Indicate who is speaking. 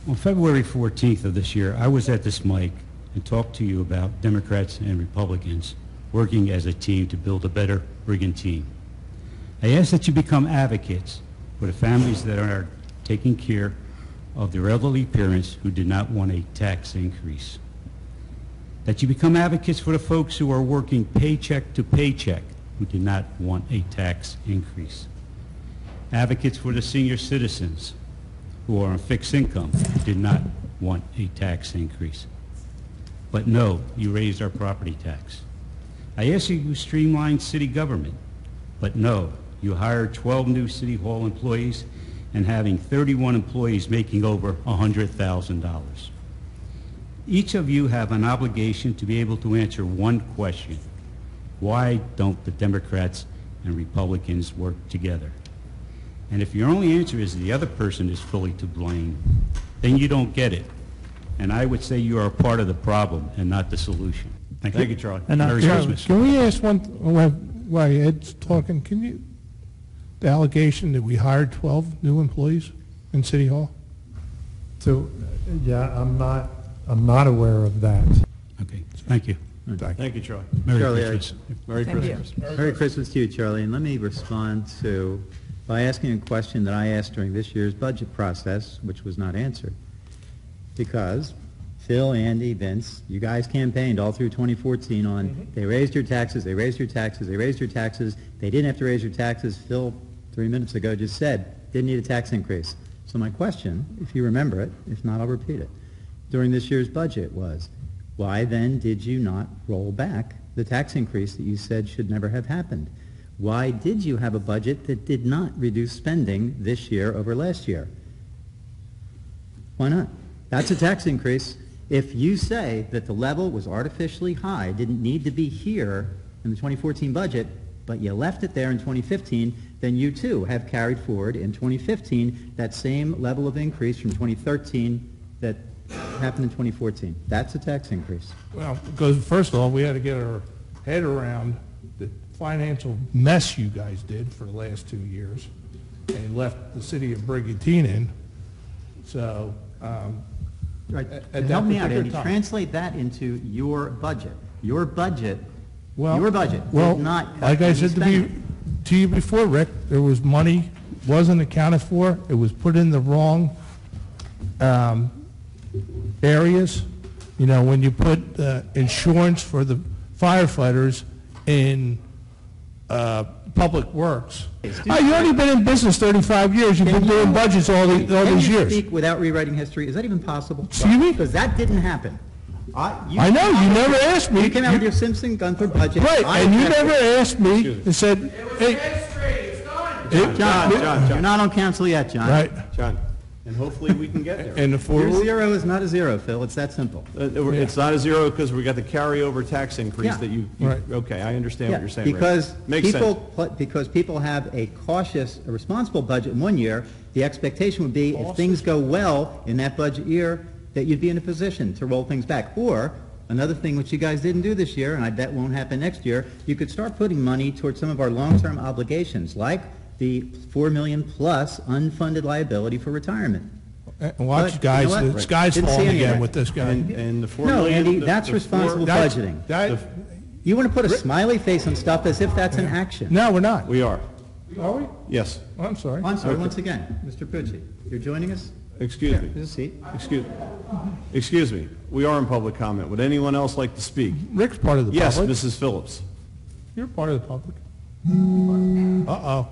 Speaker 1: On February 14th of this year, I was at this mic and talked to you about Democrats and Republicans working as a team to build a better Brigantine. I ask that you become advocates for the families that are taking care of their elderly parents who did not want a tax increase. That you become advocates for the folks who are working paycheck to paycheck who did not want a tax increase. Advocates for the senior citizens who are on fixed income who did not want a tax increase. But no, you raised our property tax. I asked you to streamline city government, but no, you hired 12 new City Hall employees and having 31 employees making over $100,000. Each of you have an obligation to be able to answer one question. Why don't the Democrats and Republicans work together? And if your only answer is the other person is fully to blame, then you don't get it. And I would say you are a part of the problem and not the solution. Thank you.
Speaker 2: Thank you, Charlie.
Speaker 3: And
Speaker 1: Merry Christmas.
Speaker 3: Can we ask one, while Ed's talking, can you, the allegation that we hired 12 new employees in City Hall?
Speaker 4: So, yeah, I'm not aware of that.
Speaker 1: Okay, thank you.
Speaker 2: Thank you, Charlie.
Speaker 1: Merry
Speaker 5: Charlie,
Speaker 1: Christmas.
Speaker 2: Merry Christmas.
Speaker 5: Merry Christmas to you, Charlie. And let me respond to, by asking a question that I asked during this year's budget process, which was not answered. Because Phil, Andy, Vince, you guys campaigned all through 2014 on they raised your taxes, they raised your taxes, they raised your taxes. They didn't have to raise your taxes. Phil, 3 minutes ago, just said didn't need a tax increase. So my question, if you remember it, if not, I'll repeat it, during this year's budget was, why then did you not roll back the tax increase that you said should never have happened? Why did you have a budget that did not reduce spending this year over last year? Why not? That's a tax increase. If you say that the level was artificially high, didn't need to be here in the 2014 budget, but you left it there in 2015, then you too have carried forward in 2015 that same level of increase from 2013 that happened in 2014. That's a tax increase.
Speaker 3: Well, because first of all, we had to get our head around the financial mess you guys did for the last 2 years and left the city of Brigantine in. So,
Speaker 5: Right.
Speaker 3: at
Speaker 5: Help
Speaker 3: that
Speaker 5: me out,
Speaker 3: particular
Speaker 5: Andy.
Speaker 3: time.
Speaker 5: Translate that into your budget. Your budget
Speaker 3: Well,
Speaker 5: did not have
Speaker 3: like I
Speaker 5: any
Speaker 3: said
Speaker 5: spending.
Speaker 3: to you before, Rick, there was money wasn't accounted for. It was put in the wrong areas. You know, when you put insurance for the firefighters in public works. You've only been in business 35 years. You've been doing budgets all these
Speaker 5: Can you
Speaker 3: years.
Speaker 5: speak without rewriting history? Is that even possible?
Speaker 3: Excuse me?
Speaker 5: Because that didn't happen.
Speaker 3: I know, you never asked me.
Speaker 5: You came out with your Simpson-Gunther budget.
Speaker 3: Right,
Speaker 5: I
Speaker 3: and you
Speaker 5: objected.
Speaker 3: never asked me and said, hey.
Speaker 5: John, you're not on council yet, John.
Speaker 3: Right.
Speaker 2: John, and hopefully we can get there.
Speaker 3: And the four.
Speaker 5: Your zero is not a zero, Phil. It's that simple.
Speaker 2: It's not a zero because we got the carryover tax increase
Speaker 5: Yeah.
Speaker 2: that you
Speaker 3: Right.
Speaker 2: okay, I understand what you're saying. Rick.
Speaker 5: Because
Speaker 2: Makes sense.
Speaker 5: because people have a cautious, a responsible budget in 1 year, the expectation would be if things go well in that budget year, that you'd be in a position to roll things back. Or another thing which you guys didn't do this year, and I bet won't happen next year, you could start putting money towards some of our long-term obligations, like the $4 million plus unfunded liability for retirement.
Speaker 3: Watch,
Speaker 5: But,
Speaker 3: guys,
Speaker 5: you know what?
Speaker 3: the sky's
Speaker 5: Didn't see
Speaker 3: falling
Speaker 5: any of
Speaker 3: again
Speaker 5: it.
Speaker 3: with this guy.
Speaker 2: And the 4
Speaker 5: No,
Speaker 2: million,
Speaker 5: Andy,
Speaker 2: the-
Speaker 5: that's
Speaker 2: the
Speaker 5: responsible
Speaker 3: That's-
Speaker 5: budgeting.
Speaker 3: that-
Speaker 5: You want to put a smiley face on stuff as if that's an action.
Speaker 3: No, we're not.
Speaker 2: we are.
Speaker 3: Are we?
Speaker 2: Yes.
Speaker 3: Oh, I'm sorry.
Speaker 5: I'm sorry, once again, Mr. Pucci, you're joining us?
Speaker 2: Excuse
Speaker 5: Here,
Speaker 2: me.
Speaker 5: there's a seat.
Speaker 2: Excuse me. We are in public comment. Would anyone else like to speak?
Speaker 3: Rick's part of the
Speaker 2: Yes,
Speaker 3: public.
Speaker 2: Mrs. Phillips.
Speaker 3: You're part of the public. Uh-oh.